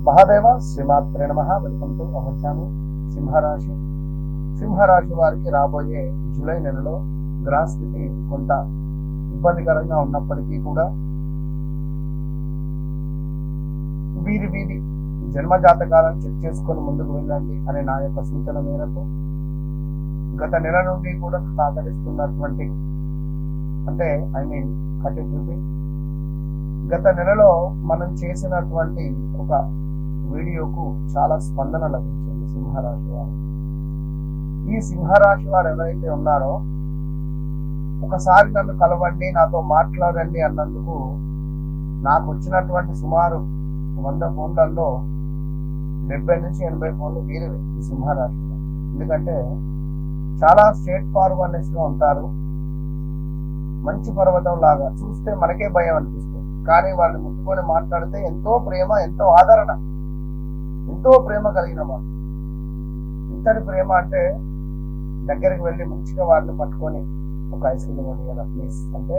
మహాదేవ శ్రీమాత్రే నమః. Welcome to our channel. సింహరాశి వారికి రాబోయే జూలై నెలలో గ్రహస్థితి కొంత ఇబ్బందికరంగా ఉన్నప్పటికీ కూడా వీరి జన్మ జాతకాలను చెక్ చేసుకొని ముందుకు వెళ్ళండి అనే నా యొక్క సూచన మేరకు గత నెల నుండి కూడా ఆదరిస్తున్నటువంటి గత నెలలో మనం చేసినటువంటి ఒక వీడియోకు చాలా స్పందన లభించింది. సింహరాశి వారు, ఈ సింహరాశి వారు ఎవరైతే ఉన్నారో ఒకసారి నన్ను కలవండి, నాతో మాట్లాడండి అన్నందుకు నాకు వచ్చినటువంటి సుమారు 100 ఫోన్లలో 70 నుంచి 80 ఫోన్లు వీరివే ఈ సింహరాశి. ఎందుకంటే చాలా స్ట్రేట్ ఫార్వర్డ్నెస్ గా ఉంటారు. మంచి పర్వతం లాగా చూస్తే మనకే భయం అనిపిస్తుంది, కానీ వాళ్ళని ముట్టుకొని మాట్లాడితే ఎంతో ప్రేమ, ఎంతో ఆదరణ, ఎంతో ప్రేమ కలిగిన వాళ్ళు. ఇంతటి ప్రేమ అంటే దగ్గరికి వెళ్ళి మంచిగా వారిని పట్టుకొని ఒక ఐస్ క్రీమ్ వండి కదా ప్లీజ్ అంటే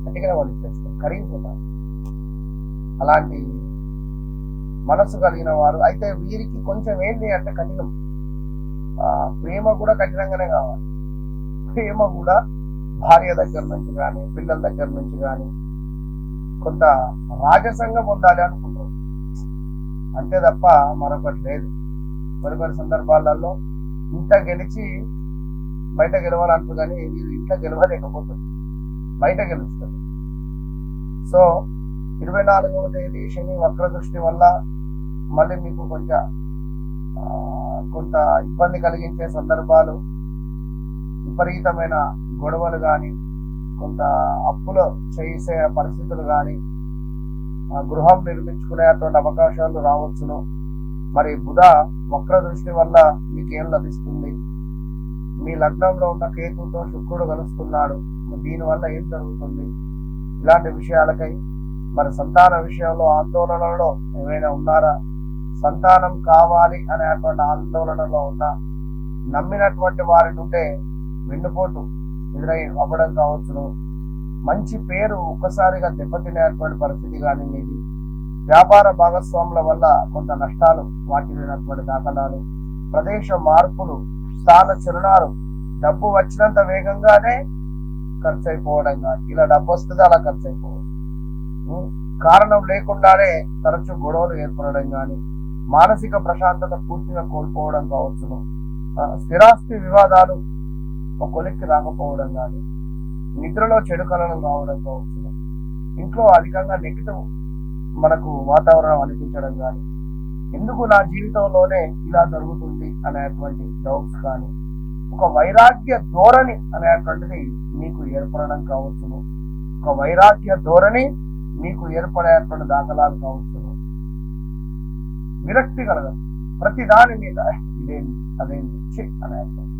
గట్టిగా వాళ్ళు ఇచ్చేస్తారు, కరిగిపోతారు. అలాంటి మనసు కలిగిన వారు. అయితే వీరికి కొంచెం ఏంటి అంటే కఠినం. ప్రేమ కూడా కఠినంగానే కావాలి. ప్రేమ కూడా భార్య దగ్గర నుంచి కానీ పిల్లల దగ్గర నుంచి కానీ కొంత రాజసంగా పొందాలి అనుకుంటారు, అంతే తప్ప మరొకటి లేదు. కొన్ని సందర్భాలలో ఇంట గెలిచి బయట గెలవాలంటారు, కానీ వీరు ఇంట్లో గెలవలేకపోతుంది, బయట గెలుస్తుంది. సో 24వ తేదీ శని వక్ర దృష్టి వల్ల మళ్ళీ మీకు కొంత ఇబ్బంది కలిగించే సందర్భాలు, విపరీతమైన గొడవలు కానీ, కొంత అప్పులు చేసే పరిస్థితులు కానీ, గృహం నిర్మించుకునేటువంటి అవకాశాలు రావచ్చును. మరి బుధ వక్ర దృష్టి వల్ల మీకేం లభిస్తుంది? మీ లగ్నంలో ఉన్న కేతుతో శుక్రుడు కలుస్తున్నాడు, దీనివల్ల ఏం జరుగుతుంది? ఇలాంటి విషయాలకై మరి సంతాన విషయంలో ఆందోళనలో ఏమైనా ఉన్నారా? సంతానం కావాలి అనేటువంటి ఆందోళనలో ఉన్నా, నమ్మినటువంటి వారి నుండే వెన్నుపోటు ఎదురై అవ్వడం కావచ్చును. మంచి పేరు ఒక్కసారిగా దెబ్బతినేటువంటి పరిస్థితి కానీ మీది. వ్యాపార భాగస్వాముల వల్ల కొంత నష్టాలు వాటిల్లినటువంటి దాఖలాలు, ప్రదేశ మార్పులు, స్థాన చలనాలు, డబ్బు వచ్చినంత వేగంగానే ఖర్చు అయిపోవడం కానీ, ఇలా డబ్బు వస్తుంది అలా ఖర్చు అయిపోవడం, కారణం లేకుండానే తరచూ గొడవలు ఏర్పడడం కానీ, మానసిక ప్రశాంతత పూర్తిగా కోల్పోవడం కావచ్చును. స్థిరాస్తి వివాదాలు ఒక కొలిక్కి రాకపోవడం కానీ, నిద్రలో చెడు కలనం రావడం కావచ్చును. ఇంట్లో అధికంగా నెగిటివ్ మనకు వాతావరణం అనిపించడం కానీ, ఎందుకు నా జీవితంలోనే ఇలా జరుగుతుంది అనేటువంటి డౌట్స్ కానీ, ఒక వైరాగ్య ధోరణి అనేటువంటిది మీకు ఏర్పడడం కావచ్చును. ఒక వైరాగ్య ధోరణి మీకు ఏర్పడేటువంటి దాఖలాలు కావచ్చును. విరక్తి కలగదు, ప్రతి దాని మీద ఇదేంటి అదేంటి అనేటువంటి.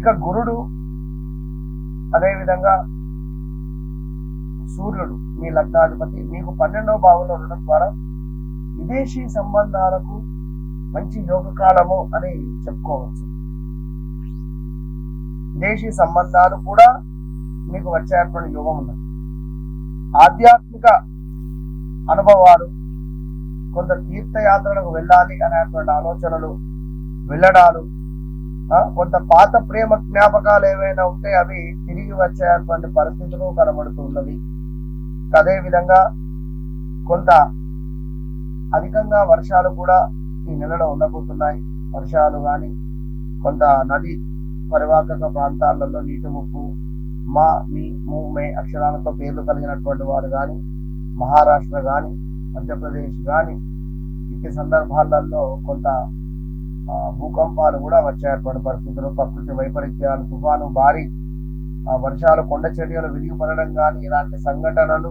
ఇక గురుడు, అదేవిధంగా సూర్యుడు మీ లగ్నాధిపతి మీకు 12వ భావంలో ఉండడం ద్వారా విదేశీ సంబంధాలకు మంచి యోగకాలము అని చెప్పుకోవచ్చు. విదేశీ సంబంధాలు కూడా మీకు వచ్చేటువంటి యోగం ఉన్నది. ఆధ్యాత్మిక అనుభవాలు, కొంత తీర్థయాత్రలకు వెళ్ళాలి అనేటువంటి ఆలోచనలు, వెళ్ళడాలు, కొంత పాత ప్రేమ జ్ఞాపకాలు ఏవైనా ఉంటే అవి తిరిగి వచ్చేటువంటి పరిస్థితులు కనబడుతున్నవి. అదేవిధంగా కొంత అధికంగా వర్షాలు కూడా ఈ నెలలో ఉండబోతున్నాయి. వర్షాలు కానీ, కొంత నది పరివాహక ప్రాంతాలలో నీటి ముప్పు, మా, మీ, ము, మే అక్షరాలతో పేర్లు కలిగినటువంటి వారు కానీ, మహారాష్ట్ర కానీ, మధ్యప్రదేశ్ కానీ, ఇట్టి సందర్భాలలో కొంత భూకంపాలు కూడా వచ్చేటువంటి పరిస్థితులు, ప్రకృతి వైపరీత్యాలు, తుఫాను, భారీ వర్షాలు, కొండ చర్యలు విరిగిపడడం కానీ, ఇలాంటి సంఘటనలు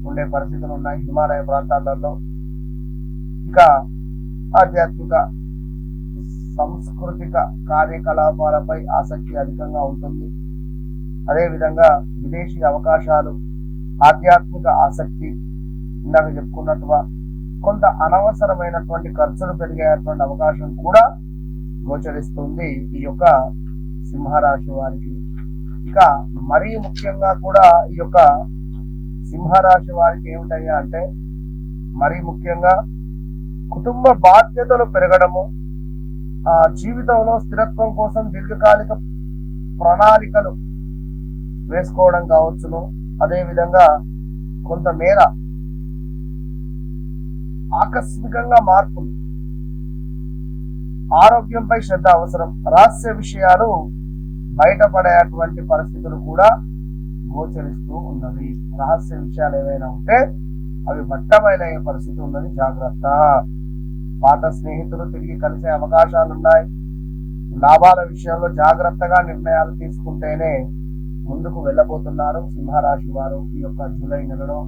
ఉండే పరిస్థితులు ఉన్నాయి హిమాలయ ప్రాంతాలలో. ఇక ఆధ్యాత్మిక సాంస్కృతిక కార్యకలాపాలపై ఆసక్తి అధికంగా ఉంటుంది. అదేవిధంగా విదేశీ అవకాశాలు, ఆధ్యాత్మిక ఆసక్తి, ఇందాక చెప్పుకున్నట్టుగా కొంత అనవసరమైనటువంటి ఖర్చులు పెరిగేటువంటి అవకాశం కూడా గోచరిస్తుంది ఈ యొక్క సింహరాశి వారికి. ఇక మరీ ముఖ్యంగా కూడా ఈ యొక్క సింహరాశి వారికి ఏమిటయ్యా అంటే మరీ ముఖ్యంగా కుటుంబ బాధ్యతలు పెరగడము, జీవితంలో స్థిరత్వం కోసం దీర్ఘకాలిక ప్రణాళికలు వేసుకోవడం కావచ్చును. అదేవిధంగా కొంతమేర ఆకస్మికంగా మార్పులు, ఆరోగ్యంపై శ్రద్ధ అవసరం, రహస్య విషయాలు బయటపడేటువంటి పరిస్థితులు కూడా గోచరిస్తూ ఉన్నవి. రహస్య విషయాలు ఏవైనా ఉంటే అవి బట్టబయలయ్యే పరిస్థితి ఉన్నది, జాగ్రత్త. పాత స్నేహితులు తిరిగి కలిసే అవకాశాలున్నాయి. లాభాల విషయంలో జాగ్రత్తగా నిర్ణయాలు తీసుకుంటేనే ముందుకు వెళ్ళబోతున్నారు సింహరాశి వారు ఈ యొక్క జూలై నెలలో.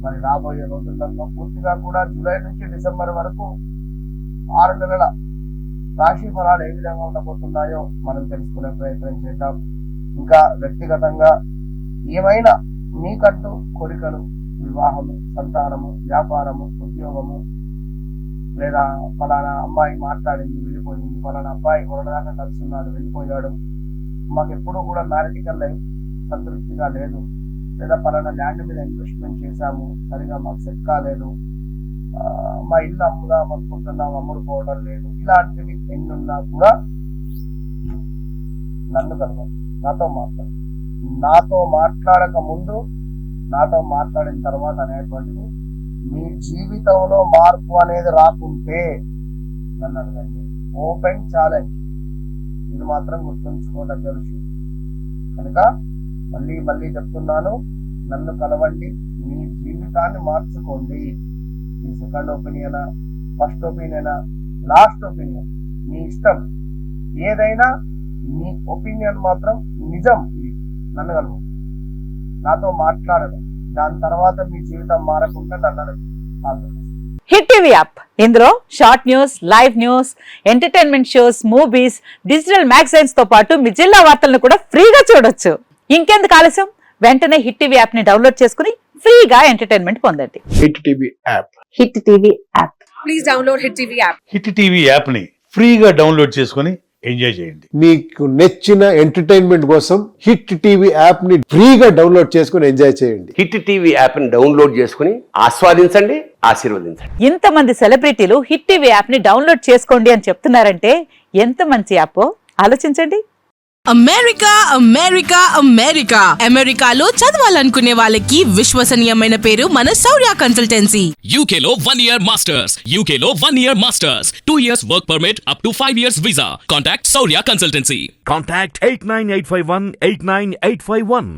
మరి రాబోయే రోజులలో పూర్తిగా కూడా జూలై నుంచి డిసెంబర్ వరకు 6 నెలల రాశి ఫలాలు ఏ విధంగా ఉండబోతున్నాయో మనం తెలుసుకునే ప్రయత్నం చేద్దాం. ఇంకా వ్యక్తిగతంగా ఏమైనా మీకంటూ కోరికలు, వివాహము, సంతానము, వ్యాపారము, ఉద్యోగము, లేదా ఫలానా అమ్మాయి మాట్లాడింది వెళ్ళిపోయింది, ఫలానా అబ్బాయి కొనదాకా కలుసున్నాడు వెళ్ళిపోయాడు, మాకు ఎప్పుడూ కూడా మ్యారిటికల్ లైఫ్ సంతృప్తిగా లేదు, లేదా ఫలానా ల్యాండ్ మీద ఇన్వెస్ట్మెంట్ చేశాము సరిగా మాకు సెట్ కాలేదు, మా ఇల్లు అమ్ముదాం అనుకుంటున్నాం అమ్ముడు పోవడం లేదు, ఇలాంటివి ఎన్నున్నా కూడా నన్ను కలవండి, నాతో మాట్లాడు. నాతో మాట్లాడక ముందు, నాతో మాట్లాడిన తర్వాత అనేటువంటిది మీ జీవితంలో మార్పు అనేది రాకుంటే నన్ను అడగండి. ఓపెన్ ఛాలెంజ్, ఇది మాత్రం గుర్తుంచుకోదగ్గ విషయం. కనుక మళ్ళీ చెప్తున్నాను, నన్ను కలవండి, మీ జీవితాన్ని మార్చుకోండి. మీ సెకండ్ ఒపీనియనా, ఫస్ట్ ఒపీనియనా, లాస్ట్ ఒపీనియన్ మీ ఇష్టం, ఏదైనా మీ ఒపీనియన్ మాత్రం నిజం. నన్ను కలవండి, నాతో మాట్లాడడం, దాని తర్వాత మీ జీవితం మారకుండా నన్ను హిట్ టీవీ యాప్, ఇందులో short news, live news, entertainment shows, movies, digital magazines తో పాటు మీ జిల్లా వార్తలను కూడా ఫ్రీగా చూడొచ్చు. ఇంకెందుకు ఆలస్యం, వెంటనే హిట్ టీవీ యాప్ ని డౌన్లోడ్ చేసుకుని ఫ్రీగా ఎంటర్టైన్మెంట్ పొందండి. Hit TV app, hit TV app, please download hit TV app. Hit TV app ని ఫ్రీగా డౌన్లోడ్ చేసుకుని ఎంజాయ్ చేయండి. మీకు నచ్చిన ఎంటర్టైన్మెంట్ కోసం హిట్ టీవీ యాప్ ని ఫ్రీగా డౌన్లోడ్ చేసుకుని ఎంజాయ్ చేయండి. హిట్ టీవీ యాప్ ని డౌన్లోడ్ చేసుకుని ఆస్వాదించండి, ఆశీర్వదించండి. ఇంతమంది సెలబ్రిటీలు హిట్ టీవీ యాప్ ని డౌన్లోడ్ చేసుకోండి అని చెప్తున్నారంటే ఎంత మంచి యాప్ ఆలోచించండి. అమెరికా అమెరికాలో చదవాలనుకునే వాళ్ళకి విశ్వసనీయమైన పేరు మన శౌర్య కన్సల్టెన్సీ. UK లో 1 year masters, UK లో 1 year masters, 2 years work permit up to 5 years visa. Contact Saurya Consultancy. Contact 89851 89851.